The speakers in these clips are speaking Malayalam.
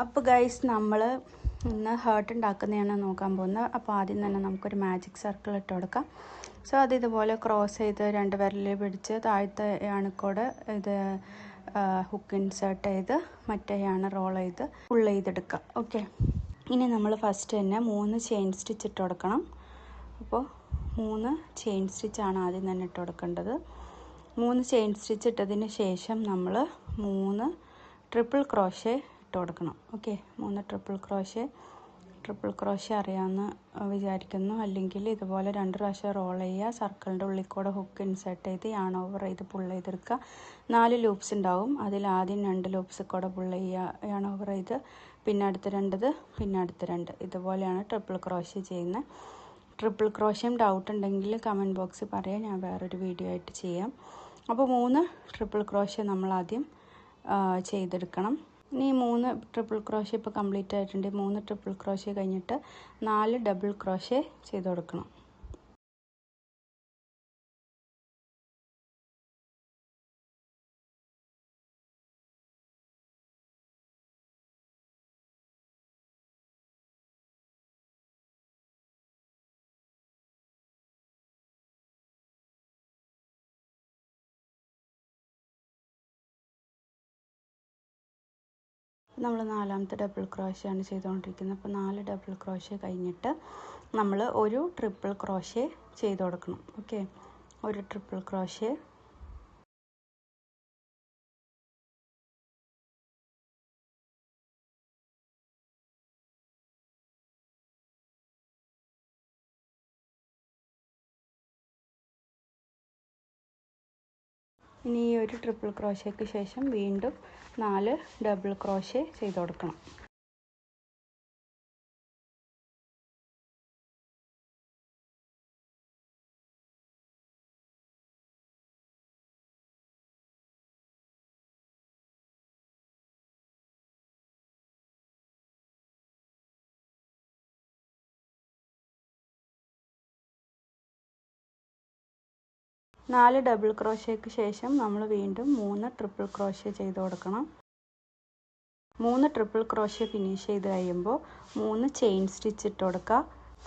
അപ്പോൾ ഗൈസ് നമ്മൾ ഇന്ന് ഹേർട്ട് ഉണ്ടാക്കുന്നതാണ് നോക്കാൻ പോകുന്നത്. അപ്പോൾ ആദ്യം തന്നെ നമുക്കൊരു മാജിക് സർക്കിൾ ഇട്ട് കൊടുക്കാം. സോ അത് ഇതുപോലെ ക്രോസ് ചെയ്ത് 2 വിരൽ പിടിച്ച് താഴത്തെ അണുക്കോട് ഇത് ഹുക്ക് ഇൻസേർട്ട് ചെയ്ത് മറ്റേ ആണ് റോൾ ചെയ്ത് പുൾ ചെയ്തെടുക്കുക. ഓക്കെ, ഇനി നമ്മൾ ഫസ്റ്റ് തന്നെ 3 ചെയിൻ സ്റ്റിച്ച് ഇട്ട് കൊടുക്കണം. അപ്പോൾ 3 ചെയിൻ സ്റ്റിച്ചാണ് ആദ്യം തന്നെ ഇട്ട് കൊടുക്കേണ്ടത്. 3 ചെയിൻ സ്റ്റിച്ച് ഇട്ടതിന് ശേഷം നമ്മൾ 3 ട്രിപ്പിൾ ക്രോഷേ ഇട്ട് കൊടുക്കണം. ഓക്കെ, 3 ട്രിപ്പിൾ ക്രോഷേ അറിയാമെന്ന് വിചാരിക്കുന്നു. അല്ലെങ്കിൽ ഇതുപോലെ 2 പ്രാവശ്യം റോൾ ചെയ്യുക, സർക്കിളിൻ്റെ ഉള്ളിൽ കൂടെ ഹുക്ക് ഇൻസേർട്ട് ചെയ്ത് യാൺ ഓവർ ചെയ്ത് പുൾ ചെയ്തെടുക്കുക. 4 ലൂപ്സ് ഉണ്ടാവും. അതിൽ ആദ്യം 2 ലൂപ്സ് കൂടെ പുൾ ചെയ്യുക, യാൺ ഓവർ ചെയ്ത് പിന്നെ അടുത്ത 2, പിന്നെ അടുത്ത 2. ഇതുപോലെയാണ് ട്രിപ്പിൾ ക്രോഷേ ചെയ്യുന്നത്. ട്രിപ്പിൾ ക്രോഷയും ഡൗട്ട് ഉണ്ടെങ്കിൽ കമൻറ്റ് ബോക്സിൽ പറയാം, ഞാൻ വേറൊരു വീഡിയോ ആയിട്ട് ചെയ്യാം. അപ്പോൾ 3 ട്രിപ്പിൾ ക്രോഷേ നമ്മൾ ആദ്യം ചെയ്തെടുക്കണം. ഇനി 3 ട്രിപ്പിൾ ക്രോഷേ ഇപ്പോൾ കംപ്ലീറ്റ് ആയിട്ടുണ്ട്. 3 ട്രിപ്പിൾ ക്രോഷേ കഴിഞ്ഞിട്ട് 4 ഡബിൾ ക്രോഷേ ചെയ്ത് കൊടുക്കണം. നമ്മൾ 4ാമത്തെ ഡബിൾ ക്രോഷേ ആണ് ചെയ്തുകൊണ്ടിരിക്കുന്നത്. അപ്പോൾ 4 ഡബിൾ ക്രോഷേ കഴിഞ്ഞിട്ട് നമ്മൾ ഒരു ട്രിപ്പിൾ ക്രോഷേ ചെയ്ത് കൊടുക്കണം. ഓക്കെ, ഒരു ട്രിപ്പിൾ ക്രോഷേ. ഇനി ഈ ഒരു ട്രിപ്പിൾ ക്രോഷേക്ക് ശേഷം വീണ്ടും 4 ഡബിൾ ക്രോഷേ ചെയ്ത് കൊടുക്കണം. നാല് ഡബിൾ ക്രോഷേക്ക് ശേഷം നമ്മൾ വീണ്ടും 3 ട്രിപ്പിൾ ക്രോഷേ ചെയ്ത് കൊടുക്കണം. 3 ട്രിപ്പിൾ ക്രോഷേ ഫിനിഷ് ചെയ്ത് കഴിയുമ്പോൾ 3 ചെയിൻ സ്റ്റിച്ച് ഇട്ട് കൊടുക്കുക.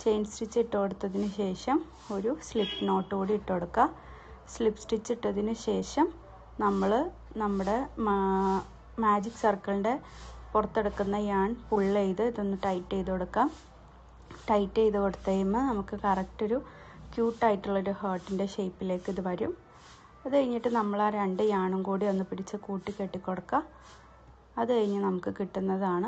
ചെയിൻ സ്റ്റിച്ച് ഇട്ട് കൊടുത്തതിന് ശേഷം ഒരു സ്ലിപ്പ് നോട്ട് കൂടി ഇട്ട് കൊടുക്കുക. സ്ലിപ്പ് സ്റ്റിച്ച് ഇട്ടതിന് ശേഷം നമ്മൾ നമ്മുടെ മാജിക് സർക്കിളിൻ്റെ പുറത്തെടുക്കുന്ന യാൺ പുൾ ചെയ്ത് ഇതൊന്ന് ടൈറ്റ് ചെയ്ത് കൊടുക്കാം. ടൈറ്റ് ചെയ്ത് കൊടുത്ത് കഴിയുമ്പോൾ നമുക്ക് കറക്റ്റ് ഒരു ക്യൂട്ടായിട്ടുള്ളൊരു ഹേർട്ടിൻ്റെ ഷേപ്പിലേക്ക് ഇത് വരും. അത് കഴിഞ്ഞിട്ട് നമ്മൾ ആ 2 യാണും കൂടി ഒന്ന് പിടിച്ച് കൂട്ടി കെട്ടിക്കൊടുക്കുക. അത് കഴിഞ്ഞ് നമുക്ക് കിട്ടുന്നതാണ്